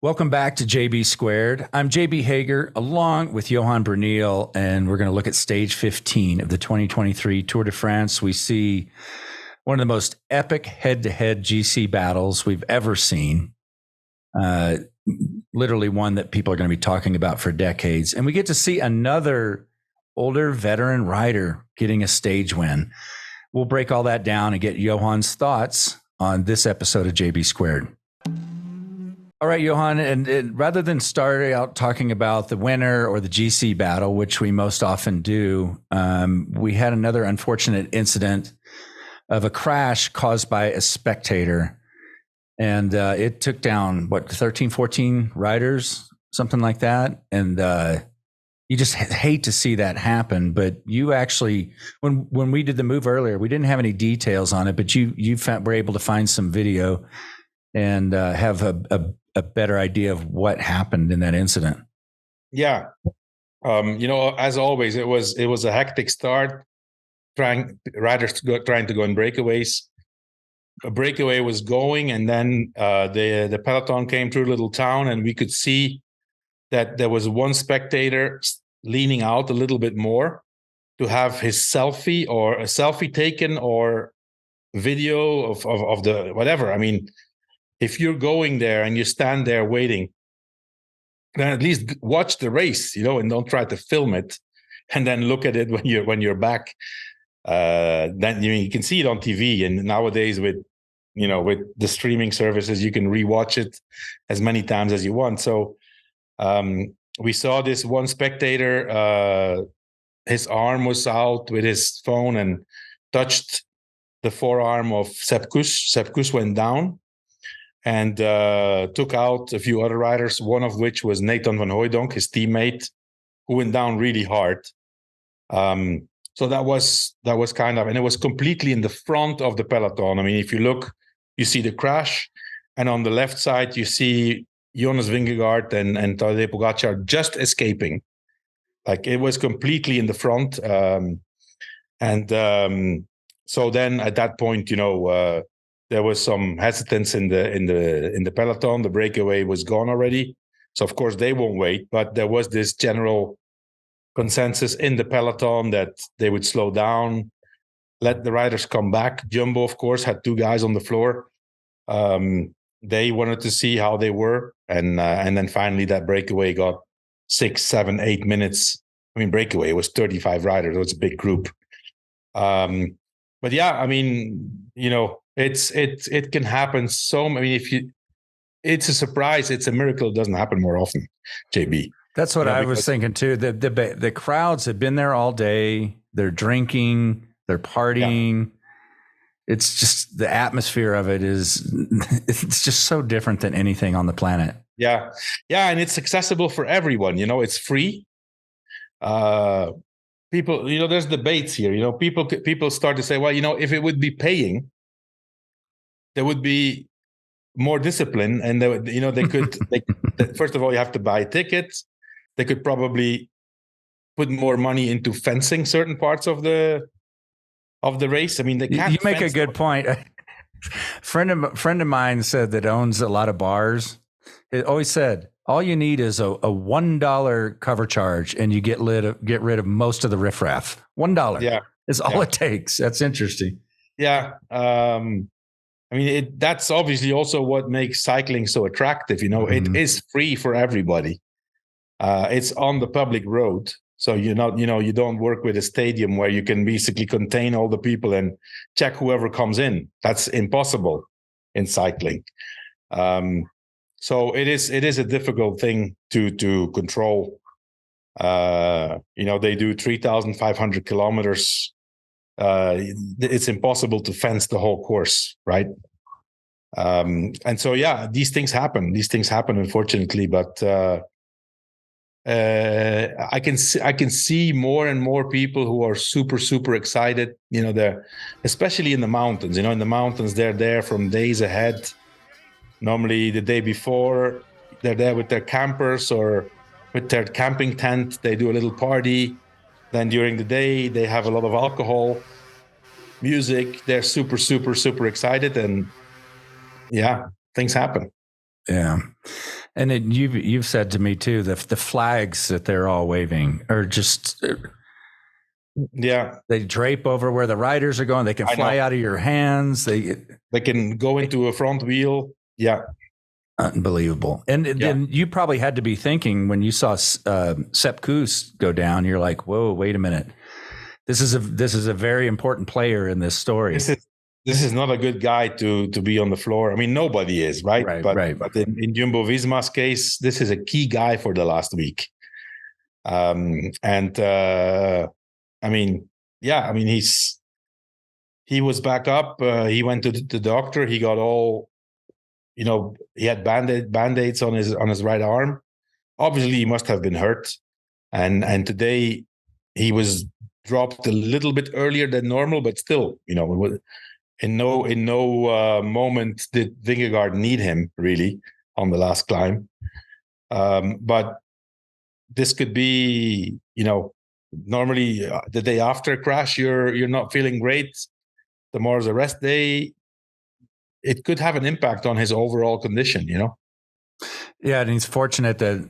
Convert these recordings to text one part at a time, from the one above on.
Welcome back to JB Squared. I'm JB Hager along with Johan Bernil, and we're going to look at stage 15 of the 2023 Tour de France. We see one of the most epic head-to-head GC battles we've ever seen. Literally one that people are going to be talking about for decades. And we get to see another older veteran rider getting a stage win. We'll break all that down and get Johan's thoughts on this episode of JB Squared. All right, Johan, and rather than start out talking about the winner or the GC battle, which we most often do, we had another unfortunate incident of a crash caused by a spectator. And it took down, 13, 14 riders, something like that. And you just hate to see that happen. But you actually, when we did the move earlier, we didn't have any details on it, but you were able to find some video and have a better idea of what happened in that incident. Yeah. As always, it was a hectic start, riders trying to go in breakaways. A breakaway was going, and then the peloton came through a little town, and we could see that there was one spectator leaning out a little bit more to have his selfie taken or video of the whatever. I mean, if you're going there and you stand there waiting, then at least watch the race, and don't try to film it and then look at it when you're back. Then you can see it on TV, and nowadays with the streaming services, you can rewatch it as many times as you want. So we saw this one spectator, his arm was out with his phone and touched the forearm of Sepp Kuss. Sepp Kuss went down and took out a few other riders, one of which was Nathan van Hooijdonk, his teammate, who went down really hard. So that was kind of, and it was completely in the front of the peloton. I mean, if you look, you see the crash, and on the left side, you see Jonas Vingegaard and Tadej Pogacar just escaping. Like, it was completely in the front. So then at that point, there was some hesitance in the peloton. The breakaway was gone already. So of course they won't wait, but there was this general consensus in the peloton that they would slow down, let the riders come back. Jumbo, of course, had two guys on the floor. They wanted to see how they were. And then finally that breakaway got 6, 7, 8 minutes. I mean, breakaway was 35 riders. It was a big group. But yeah, I mean, it can happen. It's a surprise. It's a miracle. It doesn't happen more often, JB. That's what I was thinking too. The crowds have been there all day. They're drinking, they're partying. Yeah. It's just the atmosphere of it it's just so different than anything on the planet. Yeah. Yeah. And it's accessible for everyone. It's free. People, there's debates here. People start to say, well, if it would be paying, there would be more discipline, and they could. First of all, you have to buy tickets. They could probably put more money into fencing certain parts of the race. I mean, they can't. You make a good point. Friend of mine said that owns a lot of bars. It always said, all you need is a $1 cover charge, and you get rid of most of the riffraff. $1, yeah, is all it takes. That's interesting. Yeah, I mean, that's obviously also what makes cycling so attractive. It is free for everybody. It's on the public road, so you don't work with a stadium where you can basically contain all the people and check whoever comes in. That's impossible in cycling. So it is a difficult thing to control. They do 3,500 kilometers. It's impossible to fence the whole course, right? And so, yeah, these things happen, unfortunately, but I can see more and more people who are super, super excited. They're especially in the mountains. In the mountains, they're there from days ahead. Normally the day before, they're there with their campers or with their camping tent. They do a little party. Then during the day, they have a lot of alcohol, music. They're super, super, super excited. And yeah, things happen. Yeah. And then you've said to me too, the flags that they're all waving are just they drape over where the riders are going. They can fly out of your hands. They can go into a front wheel. Yeah, unbelievable. And then you probably had to be thinking when you saw Sepp Kuss go down, you're like, whoa, wait a minute. This is a very important player in this story. This is not a good guy to be on the floor. I mean, nobody is, right? But in Jumbo-Visma's case, this is a key guy for the last week. I mean, he was back up. He went to the doctor. He got all, he had band-aids on his right arm. Obviously, he must have been hurt. And today he was dropped a little bit earlier than normal, but still, in no moment did Vingegaard need him really on the last climb. But this could be, normally the day after a crash, you're not feeling great. Tomorrow's a rest day. It could have an impact on his overall condition, Yeah, and he's fortunate that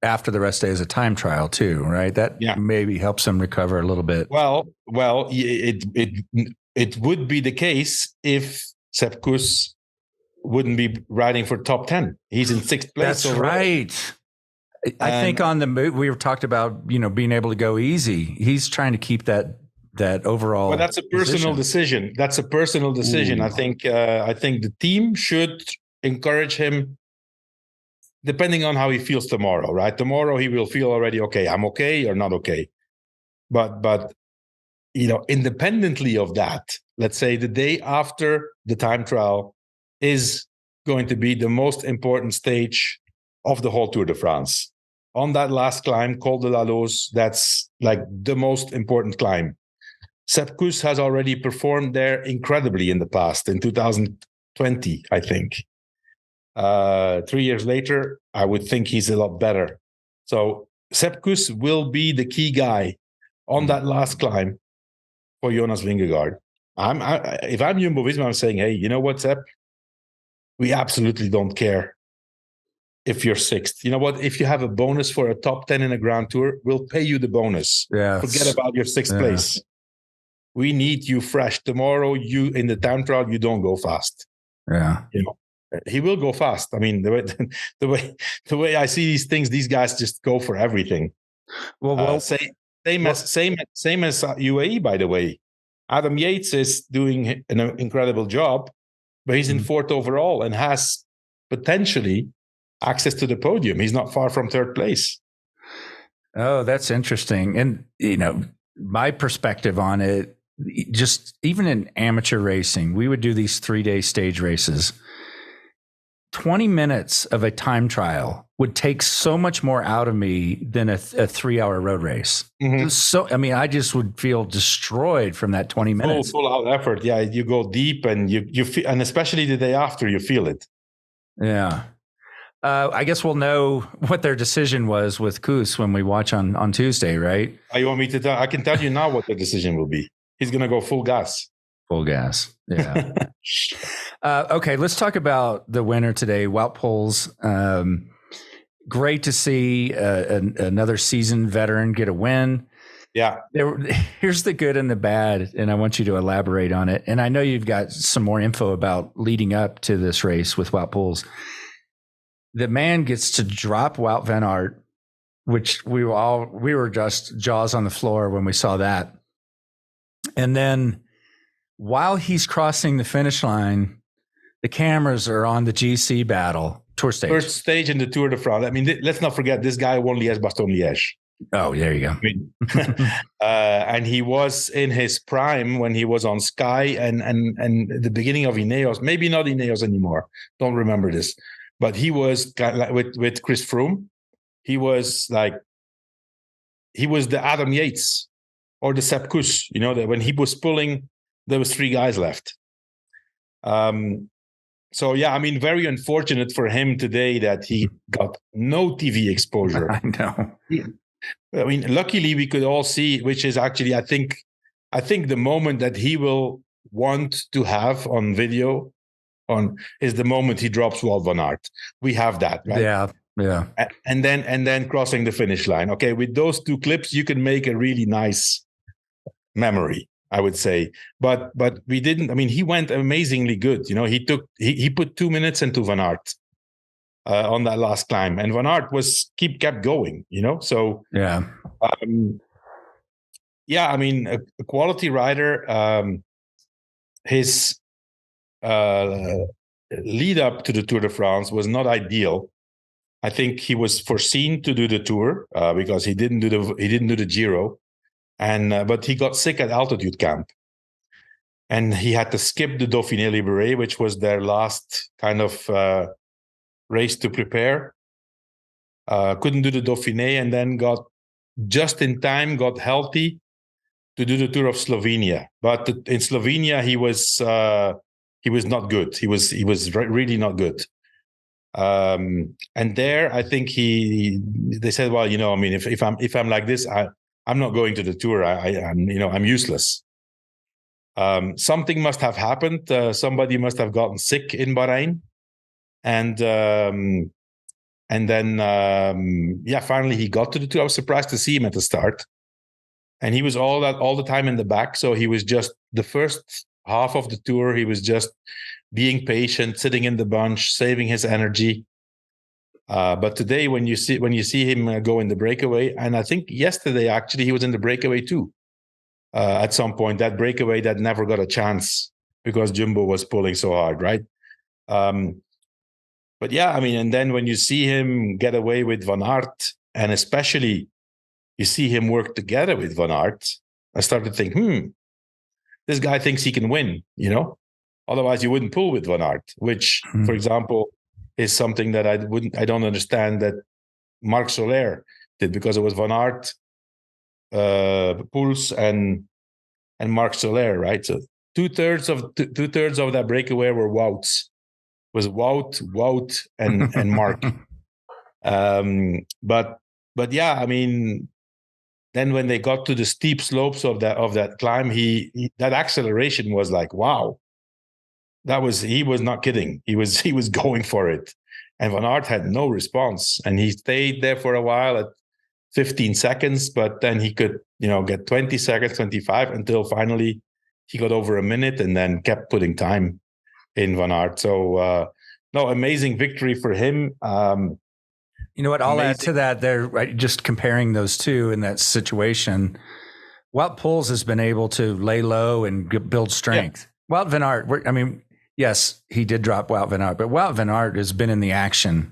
after the rest day is a time trial too, right? That maybe helps him recover a little bit. Well, it would be the case if Sepp Kuss wouldn't be riding for top 10. He's in 6th place. That's right. I think on the move we talked about, being able to go easy. He's trying to keep that overall. Well, that's a personal decision. That's a personal decision. Ooh. I think the team should encourage him, depending on how he feels tomorrow. Right? Tomorrow he will feel already okay. I'm okay or not okay. But independently of that, let's say the day after the time trial is going to be the most important stage of the whole Tour de France. On that last climb, Col de la Loze, that's like the most important climb. Sepp Kuss has already performed there incredibly in the past, in 2020, I think. 3 years later, I would think he's a lot better. So Sepp Kuss will be the key guy on that last climb for Jonas Vingegaard. If I'm Jumbo-Visma, I'm saying, hey, you know what, Sepp? We absolutely don't care if you're 6th. You know what? If you have a bonus for a top 10 in a Grand Tour, we'll pay you the bonus. Yes. Forget about your 6th place. We need you fresh. Tomorrow, you in the time trial, you don't go fast. Yeah. He will go fast. I mean, the way I see these things, these guys just go for everything. Well, same as UAE, by the way. Adam Yates is doing an incredible job, but he's in 4th overall and has potentially access to the podium. He's not far from 3rd place. Oh, that's interesting. And, my perspective on it, just even in amateur racing, we would do these 3-day stage races. 20 minutes of a time trial would take so much more out of me than a 3-hour road race. Mm-hmm. So, I just would feel destroyed from that 20 minutes. Full out effort. Yeah. You go deep and you feel, and especially the day after you feel it. Yeah. I guess we'll know what their decision was with Kuss when we watch on Tuesday, right? You want me to tell? I can tell you now what the decision will be. He's going to go full gas. Full gas. Yeah. Okay, let's talk about the winner today, Wout Poels. Great to see another seasoned veteran get a win. Yeah. Here's the good and the bad, and I want you to elaborate on it. And I know you've got some more info about leading up to this race with Wout Poels. The man gets to drop Wout van Aert, which we were just jaws on the floor when we saw that. And then while he's crossing the finish line, the cameras are on the GC battle tour stage. First stage in the Tour de France. I mean, let's not forget this guy won Liège-Bastogne-Liège. Oh, there you go. And he was in his prime when he was on Sky and the beginning of Ineos. Maybe not Ineos anymore. Don't remember this. But he was with Chris Froome. He was the Adam Yates or the Sepp Kuss. That when he was pulling, there was 3 guys left. So yeah, very unfortunate for him today that he got no TV exposure. I know. Luckily we could all see, which is actually I think the moment that he will want to have on video on is the moment he drops Wout van Aert. We have that, right? Yeah. And then crossing the finish line. Okay, with those two clips, you can make a really nice memory, I would say. But we didn't. I mean, he went amazingly good. He put 2 minutes into Van Aert on that last climb, and Van Aert kept going. So yeah. I mean, a quality rider. His lead up to the Tour de France was not ideal. I think he was foreseen to do the Tour because he didn't do the Giro, but he got sick at altitude camp, and he had to skip the Dauphiné Libéré, which was their last kind of race to prepare. Couldn't do the Dauphiné, and then got just in time, got healthy to do the Tour of Slovenia. But in Slovenia, he was not good. He was really not good. And there, I think they said, well, I mean, if I'm like this, I'm not going to the Tour. I'm useless. Something must have happened. Somebody must have gotten sick in Bahrain, and then finally he got to the Tour. I was surprised to see him at the start, and he was all the time in the back. So he was just the first half of the Tour. He was just being patient, sitting in the bunch, saving his energy. But today, when you see him go in the breakaway, and I think yesterday actually he was in the breakaway too. At some point, that breakaway that never got a chance because Jumbo was pulling so hard, right? But yeah, I mean, and then when you see him get away with Van Aert, and especially you see him work together with Van Aert, I started to think, this guy thinks he can win, Otherwise, you wouldn't pull with Van Aert, which, for example, is something that I don't understand that Marc Soler did, because it was Van Aert, Poels, and Marc Soler, right? So two-thirds of that breakaway were Wouts. Was Wout, and Marc. But yeah, I mean, then when they got to the steep slopes of that climb, that acceleration was like, wow. He was not kidding. He was going for it. And Van Aert had no response. And he stayed there for a while at 15 seconds, but then he could, get 20 seconds, 25, until finally he got over a minute and then kept putting time in Van Aert. So, amazing victory for him. You know what? I'll add to that there, right, just comparing those two in that situation. Wout Poels has been able to lay low and build strength. Yeah. Wout van Aert, yes, he did drop Wout van Aert, but Wout van Aert has been in the action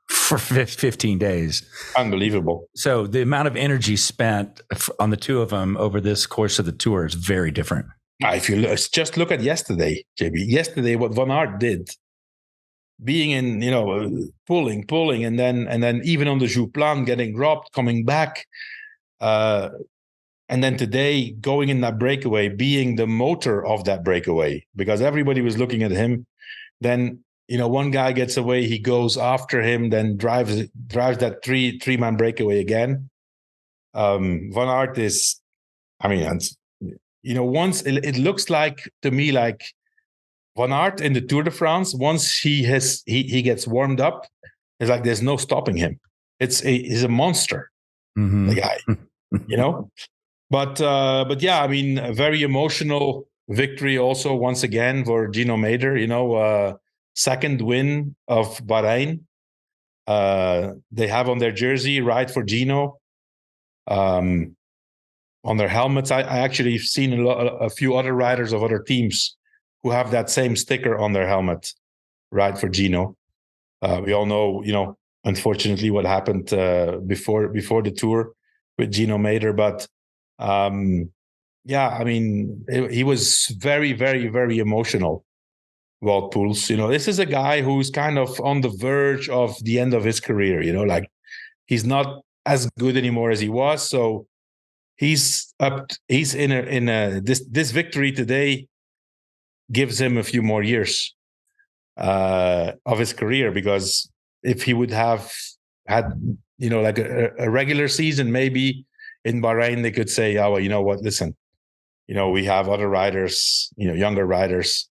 for 15 days. Unbelievable. So the amount of energy spent on the two of them over this course of the Tour is very different. If you just look at yesterday, JB, what Van Aert did, being in, pulling, and then even on the Jouplan getting dropped, coming back, and then today going in that breakaway, being the motor of that breakaway, because everybody was looking at him. Then, one guy gets away, he goes after him, then drives that three-man breakaway again. Van Aert is, I mean, once it looks like to me like Van Aert in the Tour de France, once he gets warmed up, it's like there's no stopping him. He's a monster, the guy, But yeah, I mean, a very emotional victory also once again for Gino Mäder. Second win of Bahrain. They have on their jersey "Ride for Gino." On their helmets, I actually seen a few other riders of other teams who have that same sticker on their helmet, "Ride for Gino." We all know, unfortunately, what happened before the Tour with Gino Mäder, but. I mean, he was very, very, very emotional. Wout Poels, this is a guy who's kind of on the verge of the end of his career. Like he's not as good anymore as he was. So he's up. He's in this victory today gives him a few more years of his career, because if he would have had like a regular season, maybe in Bahrain they could say, oh, well, you know what, listen, we have other riders, younger riders,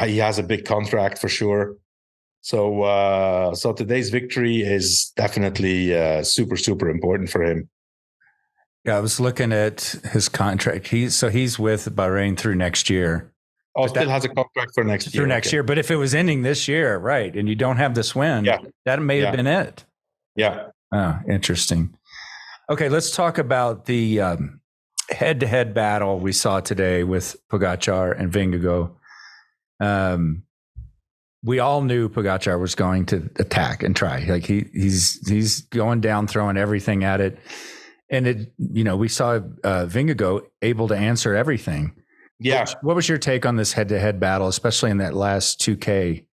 he has a big contract for sure. So today's victory is definitely super, super important for him. Yeah, I was looking at his contract. He's with Bahrain through next year. Oh, still has a contract for next year. Through next year. But if it was ending this year, right, and you don't have this win, that may have been it. Yeah. Oh, interesting. Okay, let's talk about the head-to-head battle we saw today with Pogacar and Vingegaard. We all knew Pogacar was going to attack and try. Like he's going down, throwing everything at it. And we saw Vingegaard able to answer everything. Yeah. What was your take on this head-to-head battle, especially in that last 2K?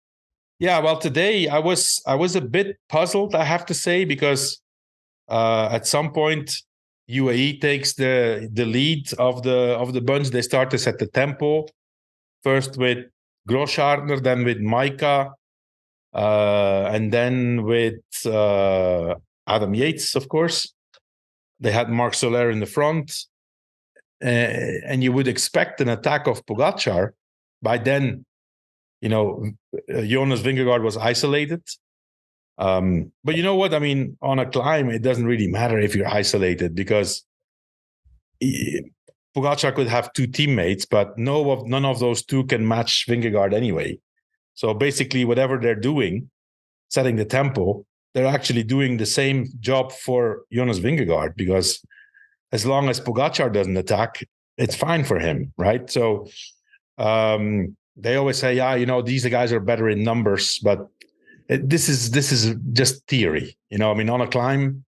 Yeah, well, today I was a bit puzzled, I have to say, because at some point UAE takes the lead of the bunch. They start to set the tempo, first with Groschartner, then with Maika, and then with Adam Yates, of course. They had Marc Soler in the front, and you would expect an attack of Pogacar. By then, Jonas Vingegaard was isolated. But you know what? I mean, on a climb, it doesn't really matter if you're isolated, because Pogacar could have two teammates, but none of those two can match Vingegaard anyway. So basically, whatever they're doing, setting the tempo, they're actually doing the same job for Jonas Vingegaard, because as long as Pogacar doesn't attack, it's fine for him, right? So they always say, these guys are better in numbers, but this is just theory. On a climb,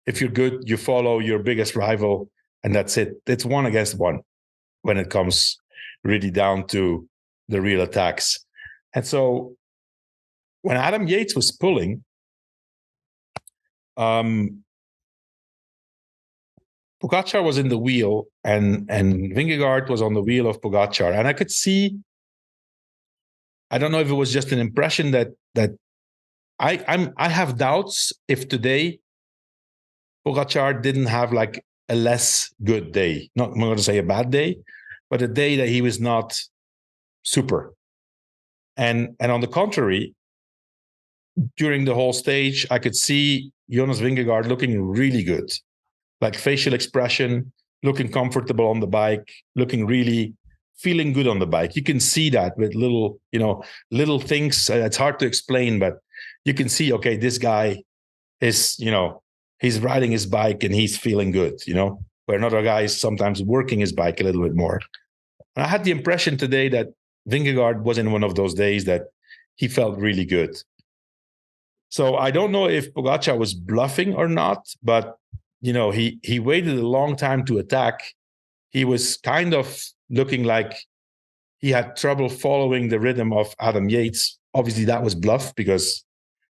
if you're good, you follow your biggest rival, and that's it. It's 1 against 1 when it comes really down to the real attacks. And so when Adam Yates was pulling, Pogacar was in the wheel, and Vingegaard was on the wheel of Pogacar. And I could see, I don't know if it was just an impression that I have doubts if today Pogacar didn't have like a less good day. I'm not going to say a bad day, but a day that he was not super. And on the contrary, during the whole stage, I could see Jonas Vingegaard looking really good, like facial expression, looking comfortable on the bike, looking really feeling good on the bike. You can see that with little things. It's hard to explain, but you can see, okay, this guy is, he's riding his bike and he's feeling good, where another guy is sometimes working his bike a little bit more. And I had the impression today that Vingegaard was in one of those days that he felt really good. So I don't know if Pogacar was bluffing or not, but, he waited a long time to attack. He was kind of looking like he had trouble following the rhythm of Adam Yates. Obviously, that was bluff, because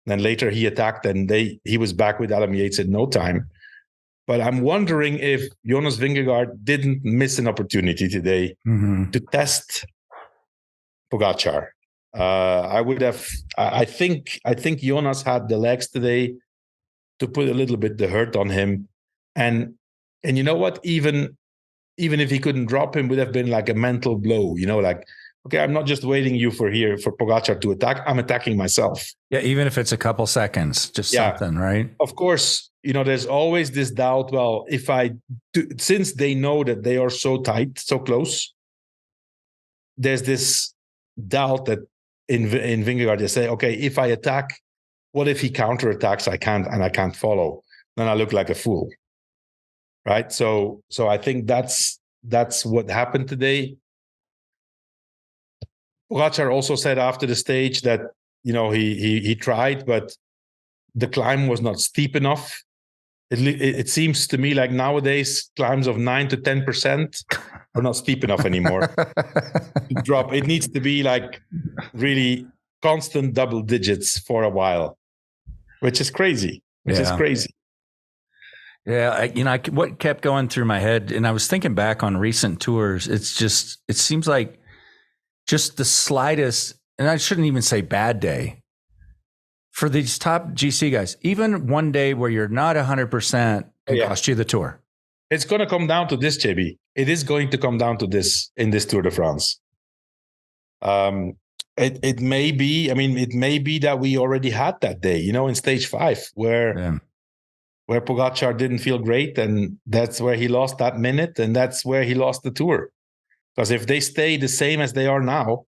then later he attacked and he was back with Adam Yates in no time. But I'm wondering if Jonas Vingegaard didn't miss an opportunity today to test Pogacar. I think Jonas had the legs today to put a little bit the hurt on him. And you know what? Even if he couldn't drop him, would have been like a mental blow, like, okay, I'm not just waiting you for Pogacar to attack. I'm attacking myself. Yeah, even if it's a couple seconds, just something, right? Of course, there's always this doubt. Well, if I do, since they know that they are so tight, so close, there's this doubt that in Vingegaard, they say, okay, if I attack, what if he counterattacks? I can't follow. Then I look like a fool. Right. So I think that's what happened today. Pogacar also said after the stage that, he tried, but the climb was not steep enough. It seems to me like nowadays climbs of 9 to 10% are not steep enough anymore. Drop. It needs to be like really constant double digits for a while, which is crazy. Yeah, what kept going through my head, and I was thinking back on recent tours, it seems like just the slightest, and I shouldn't even say bad day, for these top GC guys, even one day where you're not 100% can cost you the tour. It's going to come down to this, JB. It is going to come down to this in this Tour de France. it may be. I mean, it may be that we already had that day, in stage 5, where Pogacar didn't feel great, and that's where he lost that minute, and that's where he lost the Tour. Because if they stay the same as they are now,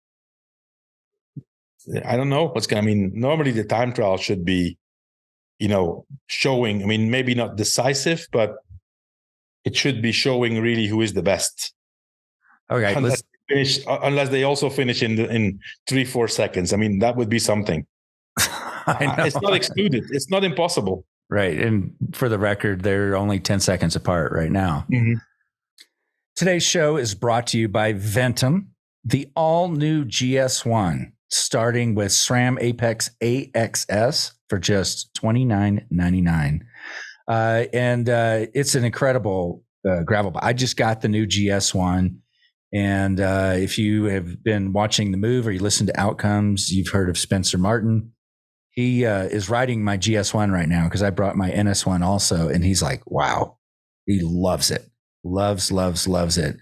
I don't know what's going to. I mean, normally the time trial should be, showing. I mean, maybe not decisive, but it should be showing really who is the best. Okay, unless they also finish in 3-4 seconds. I mean, that would be something. It's not excluded. It's not impossible. Right. And for the record, they're only 10 seconds apart right now. Mm-hmm. Today's show is brought to you by Ventum, the all-new GS1, starting with SRAM Apex AXS for just $29.99. And it's an incredible gravel bike. I just got the new GS1. And if you have been watching The Move or you listen to Outcomes, you've heard of Spencer Martin. He is riding my GS1 right now because I brought my NS1 also. And he's like, wow, he loves it. Loves it.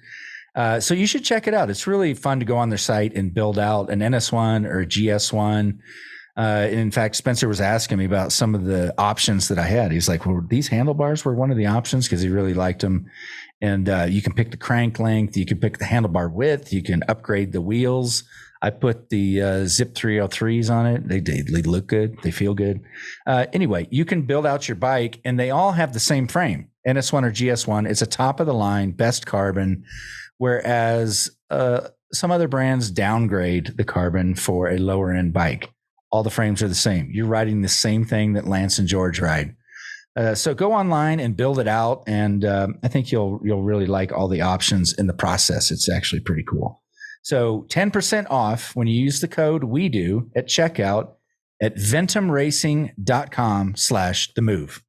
So you should check it out. It's really fun to go on their site and build out an NS1 or a GS1. In fact, Spencer was asking me about some of the options that I had. He's like, well, these handlebars were one of the options because he really liked them. And you can pick the crank length. You can pick the handlebar width. You can upgrade the wheels. I put the Zip 303s on it. They look good. They feel good. Anyway, you can build out your bike, and they all have the same frame. NS1 or GS1. It's a top of the line, best carbon, whereas some other brands downgrade the carbon for a lower end bike. All the frames are the same. You're riding the same thing that Lance and George ride. So go online and build it out, and I think you'll really like all the options in the process. It's actually pretty cool. So 10% off when you use the code we do at checkout at ventumracing.com/themove.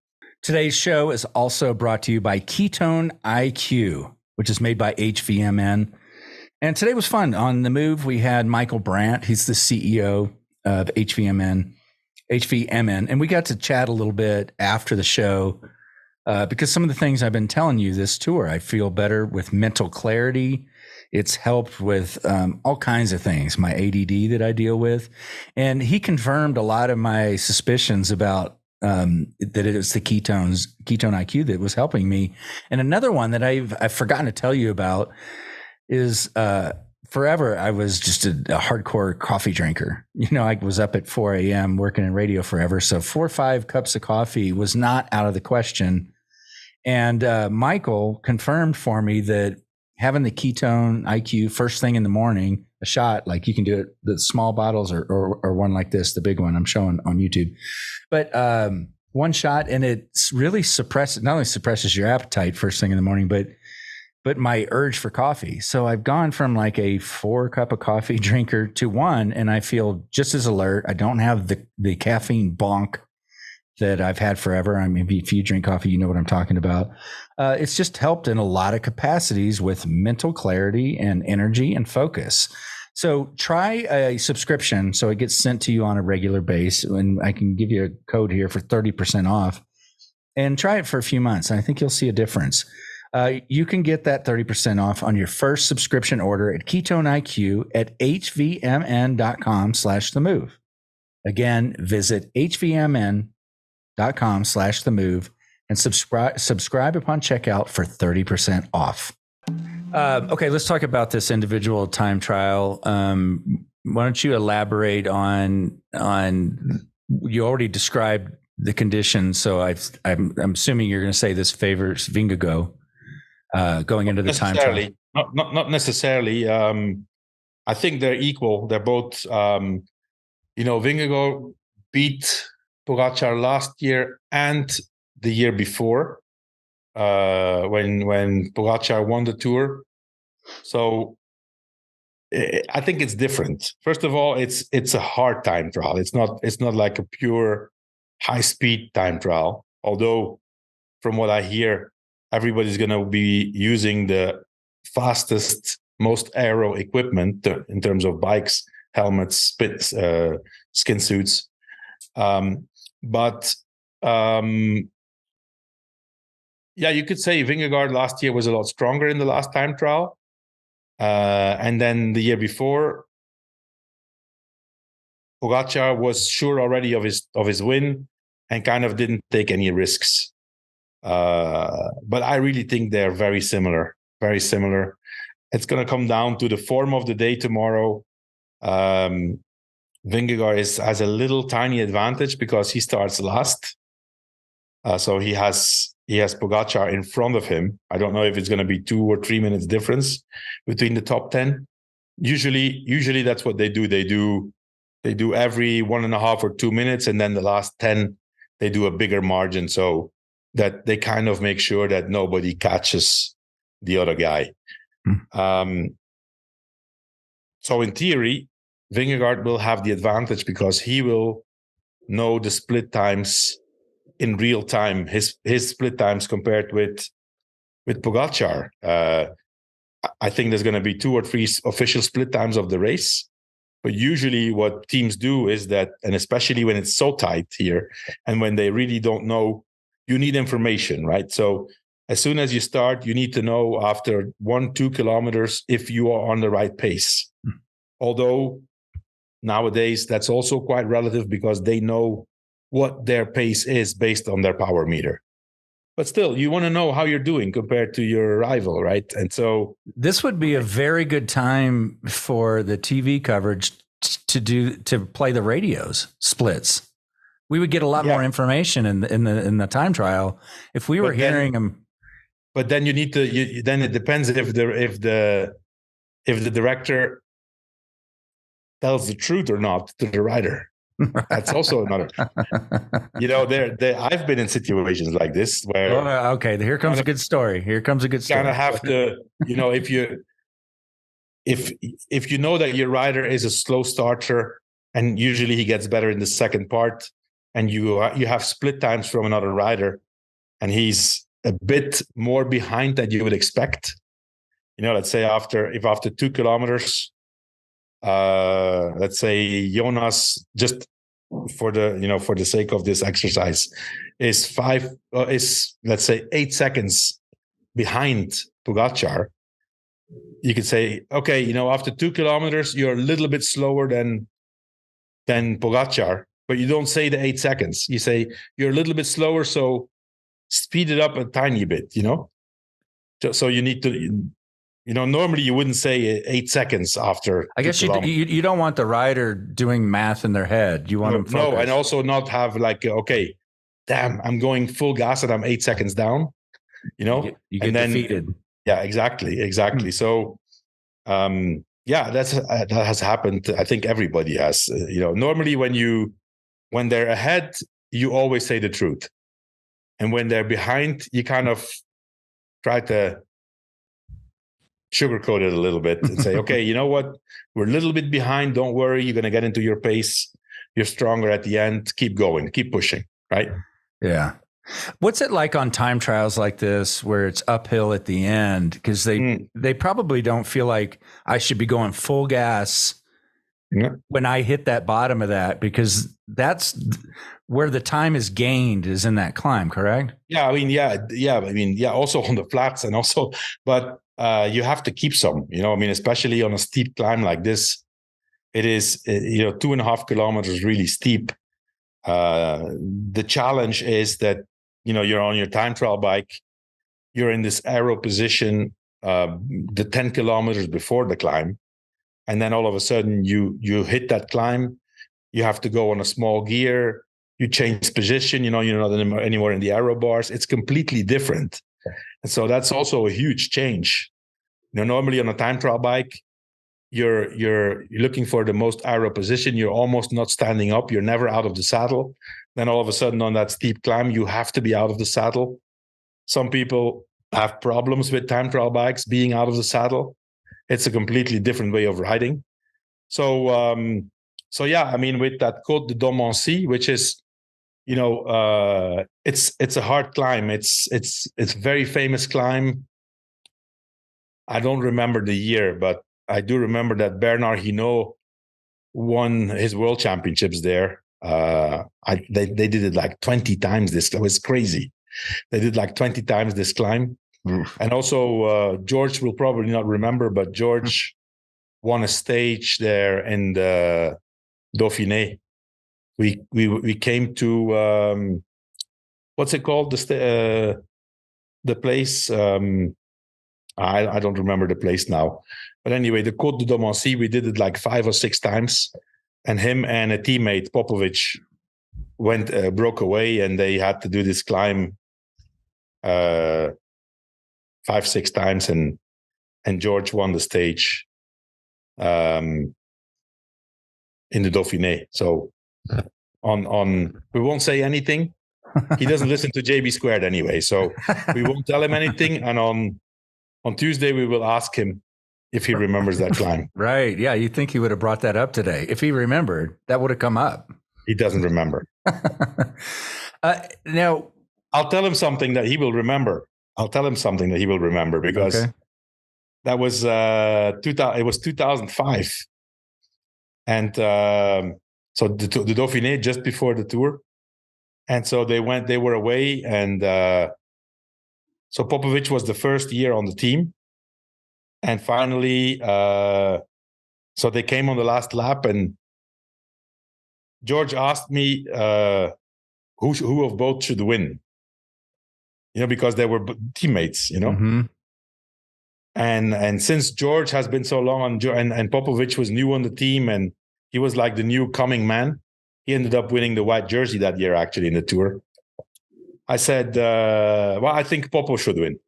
Today's show is also brought to you by Ketone IQ, which is made by HVMN. And today was fun. On The Move, we had Michael Brandt. He's the CEO of HVMN, and we got to chat a little bit after the show because some of the things I've been telling you this tour, I feel better with mental clarity. It's helped with all kinds of things, my ADD that I deal with. And he confirmed a lot of my suspicions about that it was the Ketone IQ that was helping me. And another one that I've forgotten to tell you about is forever I was just a hardcore coffee drinker. I was up at 4 a.m. working in radio forever. So 4 or 5 cups of coffee was not out of the question. And Michael confirmed for me that having the Ketone IQ first thing in the morning, a shot, like you can do it, the small bottles or one like this, the big one I'm showing on YouTube, but one shot, and it really not only suppresses your appetite first thing in the morning, but my urge for coffee. So I've gone from like a 4 cup of coffee drinker to 1, and I feel just as alert. I don't have the caffeine bonk that I've had forever. I mean, if you drink coffee, you know what I'm talking about. It's just helped in a lot of capacities with mental clarity and energy and focus. So try a subscription so it gets sent to you on a regular basis. And I can give you a code here for 30% off, and try it for a few months. I think you'll see a difference. You can get that 30% off on your first subscription order at Ketone IQ at hvmn.com/themove. Again, visit hvmn.com/themove and subscribe upon checkout for 30% off. Okay, let's talk about this individual time trial. Why don't you elaborate on you already described the conditions, so I'm assuming you're going to say this favors Vingegaard going into the time trial. Not necessarily. I think they're equal. They're both. Vingegaard beat Pogacar last year and the year before, when Pogacar won the Tour. So I think it's different. First of all, it's a hard time trial. It's not like a pure high speed time trial. Although, from what I hear, everybody's going to be using the fastest, most aero equipment in terms of bikes, helmets, skin suits. You could say Vingegaard last year was a lot stronger in the last time trial. And then the year before, Pogacar was sure already of his win and kind of didn't take any risks. But I really think they're very similar. Very similar. It's going to come down to the form of the day tomorrow. Vingegaard has a little tiny advantage because he starts last. So he has Pogacar in front of him. I don't know if it's going to be 2 or 3 minutes difference between the top 10. Usually that's what they do. They do every 1.5 or 2 minutes, and then the last 10 they do a bigger margin so that they kind of make sure that nobody catches the other guy. So in theory, Vingegaard will have the advantage because he will know the split times in real time, his split times compared with Pogacar. I think there's going to be 2 or 3 official split times of the race. But usually what teams do is that, and especially when it's so tight here, and when they really don't know, you need information, right? So as soon as you start, you need to know after 1-2 kilometers if you are on the right pace. Although nowadays that's also quite relative because they know what their pace is based on their power meter. But still, you want to know how you're doing compared to your rival, right? And so this would be a very good time for the TV coverage to play the radios splits. We would get a lot more information in the time trial if we were hearing them. But then you need to. Then it depends if the director tells the truth or not to the rider. That's also another. I've been in situations like this where. Oh, okay, here comes a good story. Here comes a good story. Kind of have to, if you know that your rider is a slow starter, and usually he gets better in the second part, and you have split times from another rider, and he's a bit more behind than you would expect. Let's say after 2 kilometers. Let's say Jonas, just for the sake of this exercise, is let's say 8 seconds behind Pogacar. You could say, okay, after 2 kilometers, you're a little bit slower than Pogacar, but you don't say the 8 seconds. You say you're a little bit slower, so speed it up a tiny bit. So you need to. Normally you wouldn't say 8 seconds after. I guess you don't want the rider doing math in their head. You want them focused. No, and also not have like, okay, damn, I'm going full gas and I'm 8 seconds down. You get defeated. Yeah, exactly. So, that has happened. I think everybody has. Normally when they're ahead, you always say the truth, and when they're behind, you kind of try to sugarcoat it a little bit and say, okay, you know what? We're a little bit behind. Don't worry. You're going to get into your pace. You're stronger at the end. Keep going. Keep pushing. Right? Yeah. What's it like on time trials like this where it's uphill at the end? Because they probably don't feel like I should be going full gas when I hit that bottom of that, because that's where the time is gained, is in that climb, correct? Yeah. Also on the flats and also, but you have to keep some, especially on a steep climb like this. It is, 2.5 kilometers really steep. The challenge is that, you're on your time trial bike, you're in this aero position, the 10 kilometers before the climb. And then all of a sudden you hit that climb, you have to go on a small gear, you change position, you're not anymore in the aero bars. It's completely different. And so that's also a huge change. Normally on a time trial bike, you're looking for the most aero position. You're almost not standing up. You're never out of the saddle. Then all of a sudden on that steep climb, you have to be out of the saddle. Some people have problems with time trial bikes being out of the saddle. It's a completely different way of riding. So with that Côte de Domancy, which is, it's a hard climb. It's a very famous climb. I don't remember the year, but I do remember that Bernard Hinault won his world championships there. They did it like 20 times. It was crazy. They did like 20 times this climb. And also George will probably not remember, but George won a stage there in the Dauphiné. We came to what's it called? The place. I don't remember the place now, but anyway, the Côte de Domancy. We did it like 5 or 6 times, and him and a teammate Popovic broke away, and they had to do this climb 5-6 times, and George won the stage in the Dauphiné. So on we won't say anything. He doesn't listen to JB2 anyway, so we won't tell him anything. And on Tuesday we will ask him if he remembers that climb. Right? Yeah, you think he would have brought that up today? If he remembered, that would have come up. He doesn't remember. Now, I'll tell him something that he will remember. Because that was it was 2005, and so the Dauphiné just before the Tour, and so they were away, and so Popovic was the first year on the team, and finally, so they came on the last lap, and George asked me who of both should win, because they were teammates, Mm-hmm. And since George has been so long on, and Popovic was new on the team, and he was like the new coming man, he ended up winning the white jersey that year, actually, in the Tour. I said, well, I think Popo should win.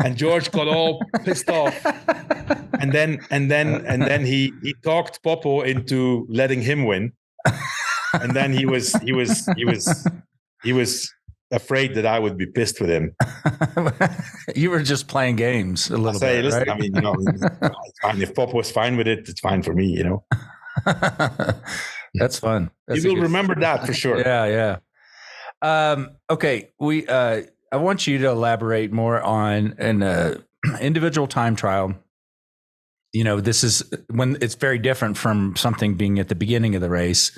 And George got all pissed off. And then he talked Popo into letting him win. And then he was afraid that I would be pissed with him. You were just playing games a little bit, listen, right? I mean, it's fine. If Popo was fine with it, it's fine for me, That's fun. That's you will remember that for sure. Yeah. Okay, I want you to elaborate more on an individual time trial. This is when it's very different from something being at the beginning of the race.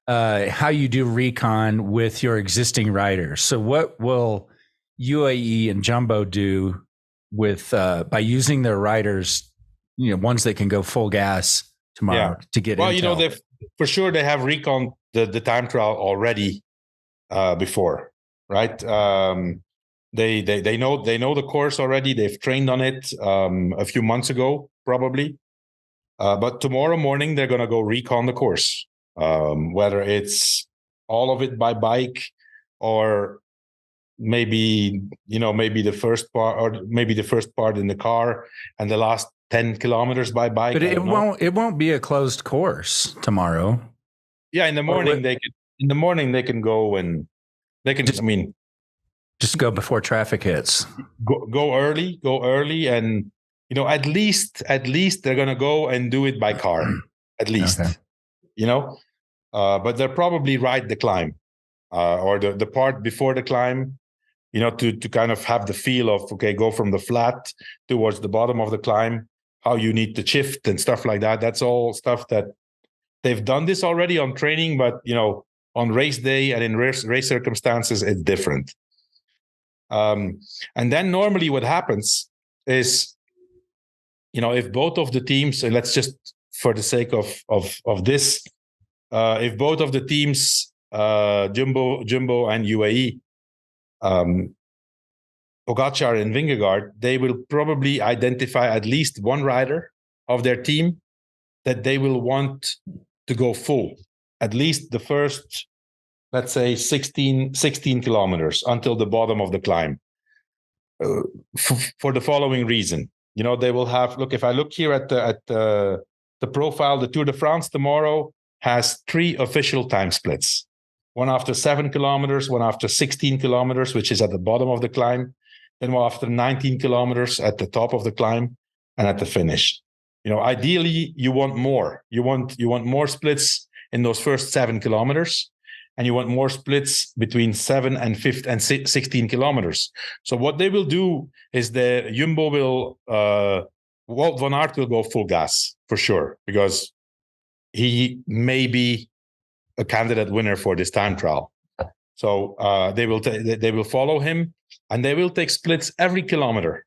How you do recon with your existing riders. So what will UAE and Jumbo do with by using their riders, ones that can go full gas tomorrow to get intel? Well, for sure they have recon the time trial already before, right? They know the course already. They've trained on it a few months ago, probably. But tomorrow morning they're going to go recon the course, whether it's all of it by bike, or maybe the first part, or maybe the first part in the car, and the last 10 kilometers by bike. But it won't be a closed course tomorrow. Yeah, in the morning they can go, and they can just go before traffic hits. Go early, and at least they're gonna go and do it by car, at least. Okay. But they'll probably ride the climb, or the part before the climb, to kind of have the feel of, okay, go from the flat towards the bottom of the climb, how you need to shift and stuff like that. That's all stuff that they've done this already on training, but on race day and in race circumstances, it's different. And then normally what happens is, if both of the teams, and let's just, for the sake of this, if both of the teams, Jumbo and UAE, Pogacar and Vingegaard, they will probably identify at least one rider of their team that they will want to go full, at least the first, let's say 16 kilometers until the bottom of the climb, for the following reason. They will have, if I look here at the profile, the Tour de France tomorrow has 3 official time splits. One after 7 kilometers, one after 16 kilometers, which is at the bottom of the climb, then one after 19 kilometers at the top of the climb, and at the finish. Ideally, you want more. You want more splits in those first 7 kilometers, and you want more splits between 7 and 16 kilometers. So what they will do is the Jumbo will, Wout van Aert will go full gas for sure, because he may be a candidate winner for this time trial. So they will follow him, and they will take splits every kilometer.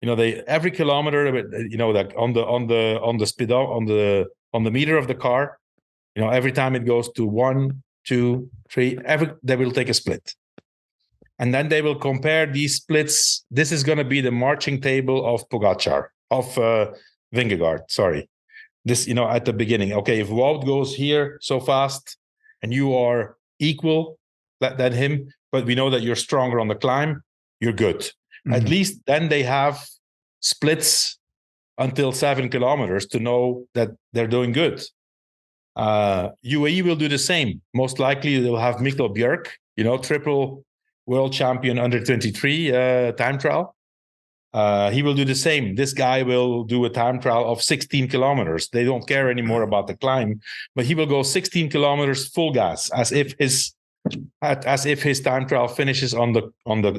Every kilometer, like on the speed, on the on the meter of the car. Every time it goes to 1, 2, 3, they will take a split. And then they will compare these splits. This is going to be the marching table of Pogacar, of Vingegaard, sorry. This, at the beginning. Okay, if Wout goes here so fast and you are equal than him, but we know that you're stronger on the climb, you're good. Mm-hmm. At least then they have splits until 7 kilometers to know that they're doing good. UAE will do the same. Most likely they'll have Mikkel Bjerg, triple world champion under 23 time trial. He will do the same. This guy will do a time trial of 16 kilometers. They don't care anymore about the climb, but he will go 16 kilometers full gas, as if his time trial finishes on the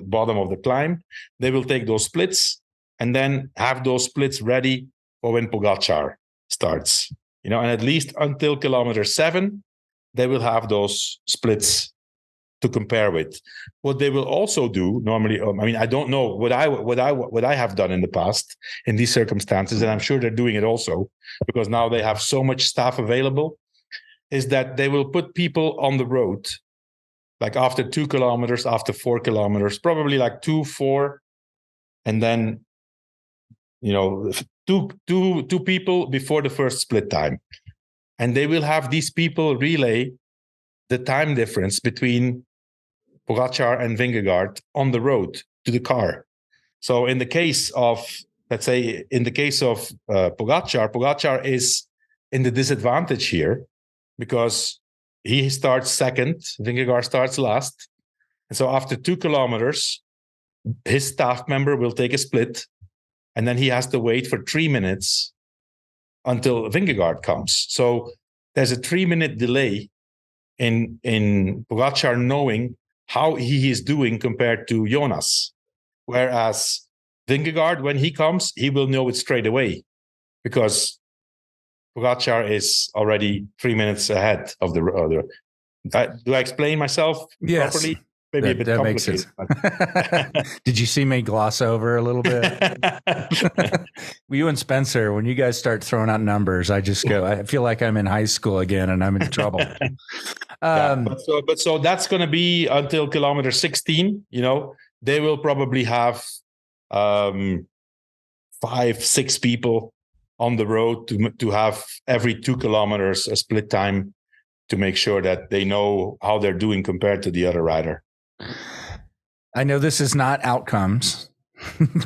bottom of the climb. They will take those splits and then have those splits ready for when Pogacar starts. And at least until kilometer 7, they will have those splits to compare with. What they will also do normally, I don't know what I have done in the past in these circumstances, and I'm sure they're doing it also because now they have so much staff available, is that they will put people on the road, like after 2 kilometers, after 4 kilometers, probably like 2, 4, and then, two people before the first split time. And they will have these people relay the time difference between Pogacar and Vingegaard on the road to the car. So in the case of, let's say, Pogacar is in the disadvantage here because he starts second, Vingegaard starts last. And so after 2 kilometers, his staff member will take a split, and then he has to wait for 3 minutes until Vingegaard comes. So there's a 3-minute delay in Pogacar knowing how he is doing compared to Jonas. Whereas Vingegaard, when he comes, he will know it straight away because Pogacar is already 3 minutes ahead of the other. Do I explain myself properly? Maybe a bit complicated. Did you see me gloss over a little bit? You and Spencer, when you guys start throwing out numbers, I feel like I'm in high school again and I'm in trouble. So that's going to be until kilometer 16. They will probably have 5, 6 people on the road to have every 2 kilometers a split time to make sure that they know how they're doing compared to the other rider. I know this is not outcomes,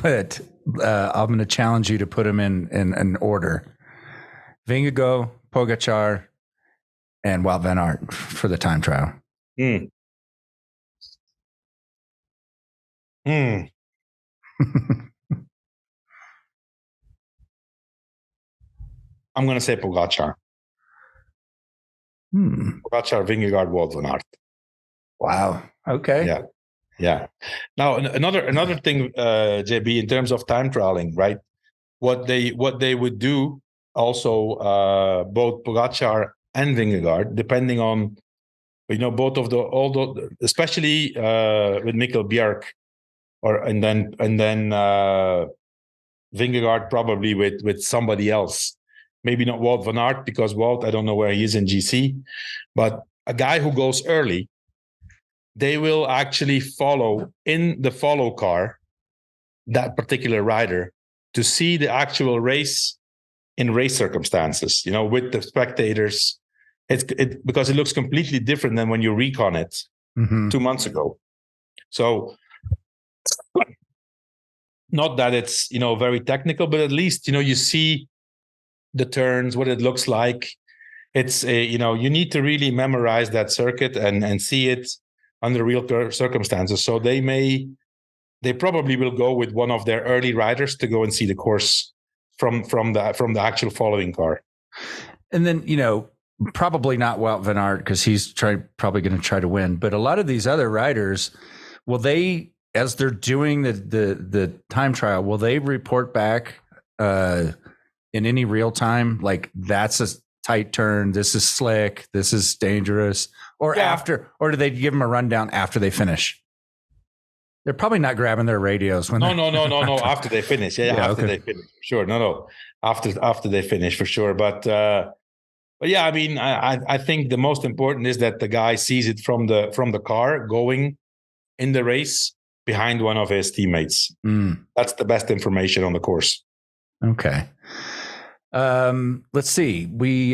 but I'm going to challenge you to put them in order. Vingegaard, Pogacar, and Wout van Aert for the time trial. I'm going to say Pogacar. Pogacar, Vingegaard, Wout van Aert. Wow. Okay. Yeah. Now another thing, JB, in terms of time trialing, right? What they would do also, both Pogacar and Vingegaard, depending on both of especially with Mikkel Bjerg, and then Vingegaard probably with somebody else. Maybe not Wout van Aert, because Wout, I don't know where he is in GC, but a guy who goes early, they will actually follow in the follow car that particular rider to see the actual race in race circumstances, with the spectators. Because it looks completely different than when you recon it 2 months ago. So not that it's, very technical, but at least, you see the turns, what it looks like. It's you need to really memorize that circuit and see it under real circumstances. So they probably will go with one of their early riders to go and see the course from the actual following car. And then, probably not Wout van Aert because he's probably going to try to win. But a lot of these other riders, will they, as they're doing the time trial, will they report back in any real time? Like, that's a tight turn, this is slick, this is dangerous, or after, or do they give them a rundown after they finish? They're probably not grabbing their radios when no. After they finish, after they finish, sure. No, after they finish for sure. But But yeah, I mean, I think the most important is that the guy sees it from the car going in the race behind one of his teammates. That's the best information on the course. Okay. Let's see.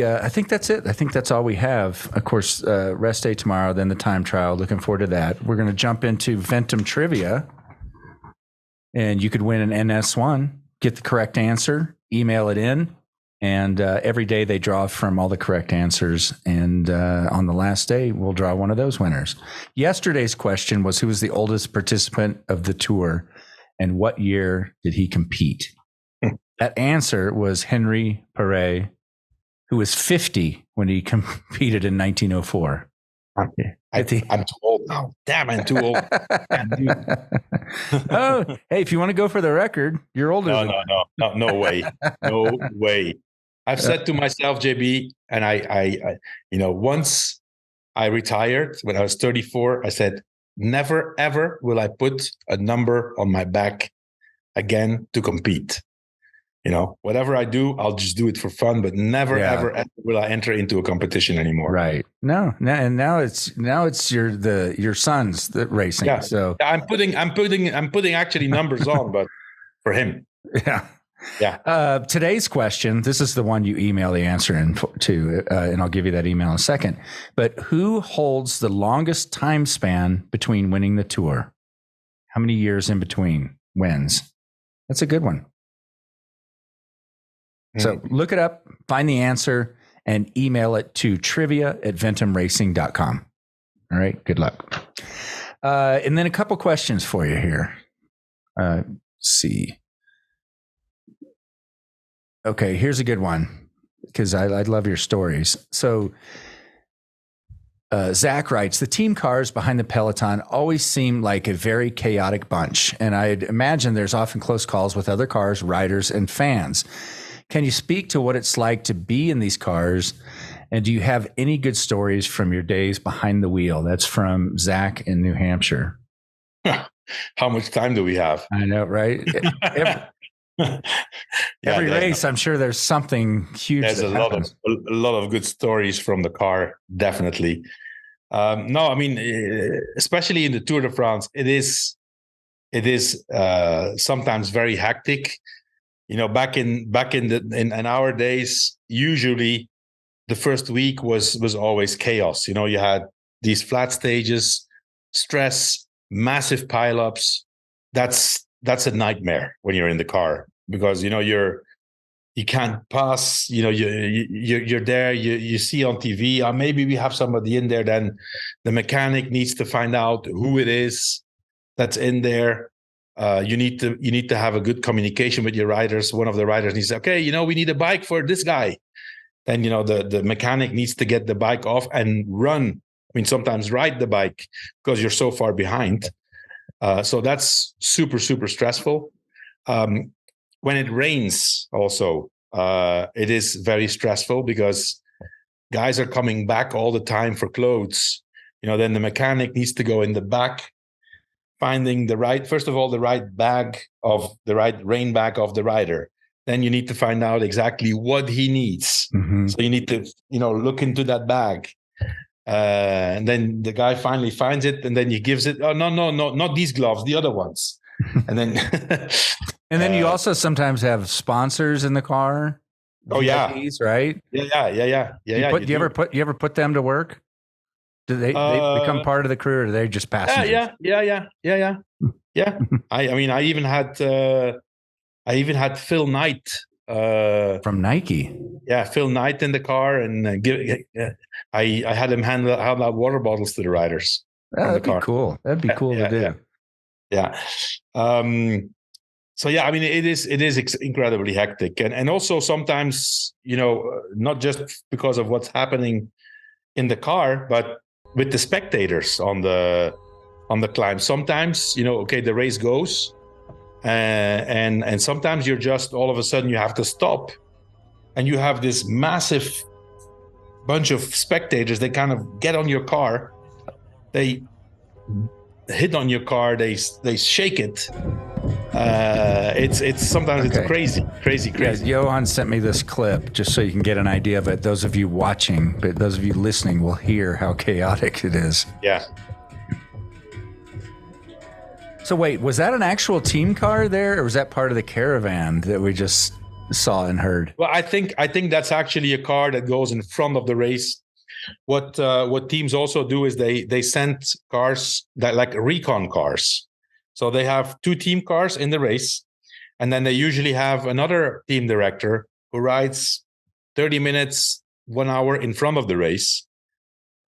I think that's it. I think that's all we have. Of course, rest day tomorrow, then the time trial. Looking forward to that. We're going to jump into Ventum trivia, and you could win an NS1. Get the correct answer, email it in, and every day they draw from all the correct answers. And on the last day, we'll draw one of those winners. Yesterday's question was, who was the oldest participant of the tour, and what year did he compete? That answer was Henry Perret, who was 50 when he competed in 1904. I'm too old now. Damn, I'm too old. Oh, hey, if you want to go for the record, you're older. No way. No way. I've said to myself, JB, and I once I retired when I was 34, I said, never, ever will I put a number on my back again to compete. Whatever I do, I'll just do it for fun, but never, ever will I enter into a competition anymore. Right. No. And now it's your son's racing. Yeah. So I'm putting actually numbers on, but for him. Yeah. Yeah. Today's question, this is the one you email the answer to, and I'll give you that email in a second. But who holds the longest time span between winning the tour? How many years in between wins? That's a good one. So look it up, find the answer, and email it to trivia@ventumracing.com. All right. Good luck. And then a couple questions for you here. Let's see. Okay, here's a good one because I love your stories. So Zach writes, the team cars behind the peloton always seem like a very chaotic bunch. And I'd imagine there's often close calls with other cars, riders, and fans. Can you speak to what it's like to be in these cars? And do you have any good stories from your days behind the wheel? That's from Zach in New Hampshire. How much time do we have? I know, right? Every race, I'm sure there's something huge. There's a lot of good stories from the car, definitely. No, I mean, especially in the Tour de France, it is sometimes very hectic. Back in our days, usually the first week was always chaos. You had these flat stages, stress, massive pileups. That's a nightmare when you're in the car because you can't pass. You're there. You see on TV, maybe we have somebody in there. Then the mechanic needs to find out who it is that's in there. You need to have a good communication with your riders. One of the riders needs to say, okay, we need a bike for this guy. Then the mechanic needs to get the bike off and run. I mean, sometimes ride the bike because you're so far behind. So that's super, super stressful. When it rains, also, it is very stressful because guys are coming back all the time for clothes. Then the mechanic needs to go in the back, finding the right rain bag of the rider. Then you need to find out exactly what he needs. Mm-hmm. So you need to, look into that bag. And then the guy finally finds it, and then he gives it. Oh, no, not these gloves, the other ones. And then, and then you also sometimes have sponsors in the car. Oh VIPs, right? Yeah. Do you ever put them to work? Do they become part of the crew, or are they just passengers? Yeah. I even had Phil Knight from Nike. Yeah, Phil Knight in the car, and I had him hand out water bottles to the riders. That'd be cool. That'd be cool to do. Yeah. So yeah, I mean, it is incredibly hectic, and also sometimes not just because of what's happening in the car, but with the spectators on the climb. Sometimes the race goes, and sometimes you're just all of a sudden you have to stop, and you have this massive bunch of spectators. They kind of get on your car, they hit on your car, they shake it, It's sometimes it's crazy. Yeah, Johan sent me this clip just so you can get an idea of it. Those of you watching, but those of you listening will hear how chaotic it is. Yeah. So wait, was that an actual team car there, or was that part of the caravan that we just saw and heard? Well, I think that's actually a car that goes in front of the race. What teams also do is they send cars that like recon cars. So they have 2 team cars in the race, and then they usually have another team director who rides 30 minutes, 1 hour in front of the race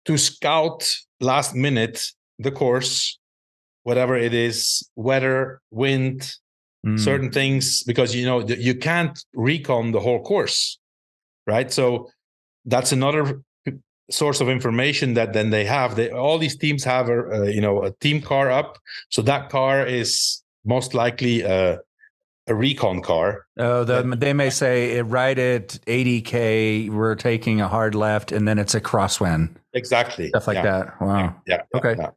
to scout last minute the course, whatever it is, weather, wind, certain things, because you can't recon the whole course, right? So that's another source of information that then they have. All these teams have a team car up, so that car is most likely a recon car. Oh, they may say right at 80K, we're taking a hard left, and then it's a crosswind. Exactly. Stuff like that. Wow. Yeah. Okay. Yeah.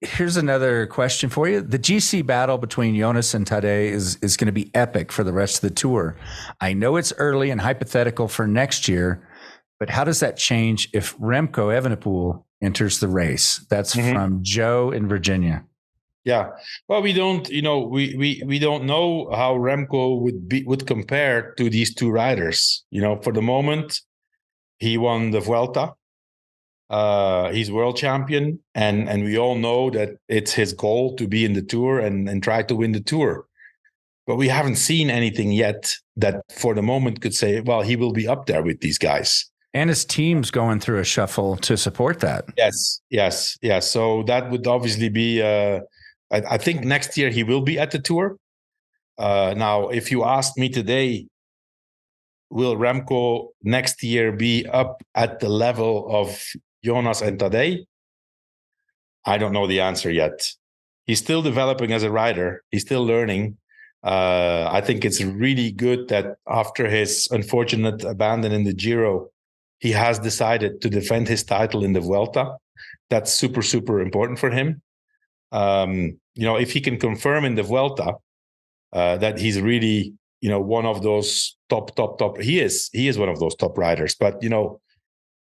Here's another question for you. The GC battle between Jonas and Tadej is going to be epic for the rest of the tour. I know it's early and hypothetical for next year, but how does that change if Remco Evenepoel enters the race? That's from Joe in Virginia. Yeah. Well, we don't, we don't know how Remco would compare to these 2 riders. For the moment, he won the Vuelta. He's world champion, and we all know that it's his goal to be in the Tour and try to win the Tour. But we haven't seen anything yet that for the moment could say, well, he will be up there with these guys. And his team's going through a shuffle to support that. Yes. So that would obviously be, I think next year he will be at the Tour. Now, if you ask me today, will Remco next year be up at the level of Jonas and Tadej? I don't know the answer yet. He's still developing as a rider. He's still learning. I think it's really good that after his unfortunate abandon in the Giro, he has decided to defend his title in the Vuelta. That's super, super important for him. If he can confirm in the Vuelta that he's really, one of those top. He is one of those top riders. But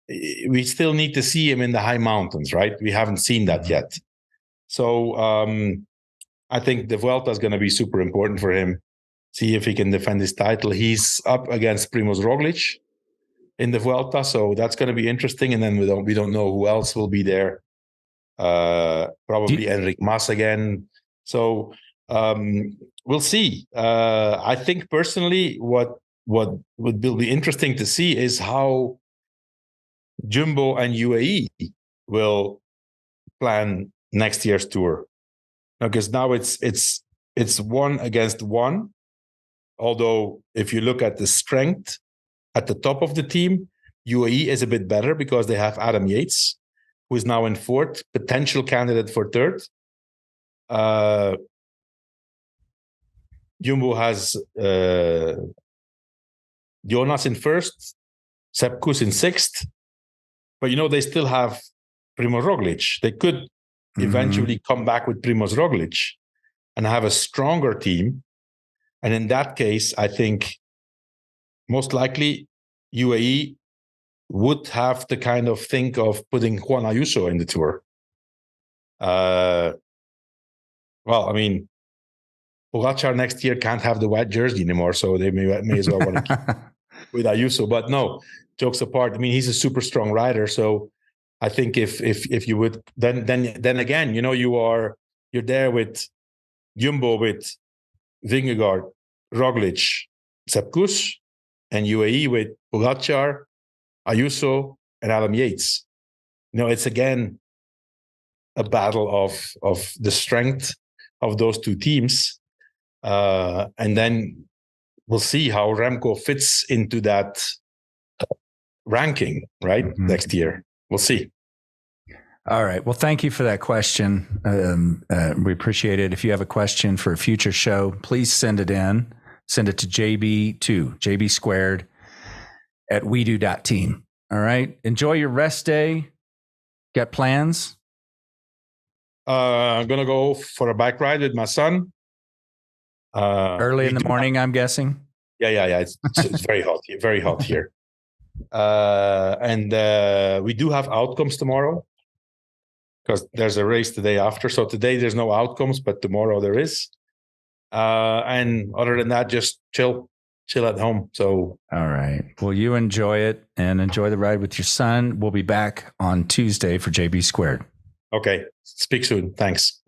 we still need to see him in the high mountains, right? We haven't seen that yet. So I think the Vuelta is going to be super important for him. See if he can defend his title. He's up against Primož Roglič in the Vuelta, so that's going to be interesting. And then we don't know who else will be there. Probably Enric Mas again. So we'll see. I think personally, what will be interesting to see is how Jumbo and UAE will plan next year's tour, because now it's 1 against 1. Although if you look at the strength at the top of the team, UAE is a bit better because they have Adam Yates, who is now in 4th, potential candidate for 3rd. Jumbo has Jonas in 1st, Sepp Kuss in 6th. But they still have Primož Roglič. They could eventually come back with Primož Roglič and have a stronger team. And in that case, I think most likely UAE would have to kind of think of putting Juan Ayuso in the Tour. Well, I mean, Pogacar next year can't have the white jersey anymore, so they may as well want to keep with Ayuso. But no, jokes apart, I mean, he's a super strong rider. So I think if you would, then again, you're there with Jumbo with Vingegaard, Roglič, Sepp Kuss, and UAE with Pogacar, Ayuso, and Adam Yates. It's again a battle of the strength of those 2 teams. And then we'll see how Remco fits into that ranking, right? Next year. We'll see. All right. Well, thank you for that question. We appreciate it. If you have a question for a future show, please send it in. Send it to JB2, JB squared at wedo.team. All right. Enjoy your rest day. Got plans? I'm gonna go for a bike ride with my son. Early in the morning, I'm guessing. Yeah. It's very hot. Very hot here. And we do have outcomes tomorrow because there's a race the day after. So today there's no outcomes, but tomorrow there is. And other than that, just chill at home. So all right. Well, you enjoy it and enjoy the ride with your son. We'll be back on Tuesday for JB Squared. Okay. Speak soon. Thanks.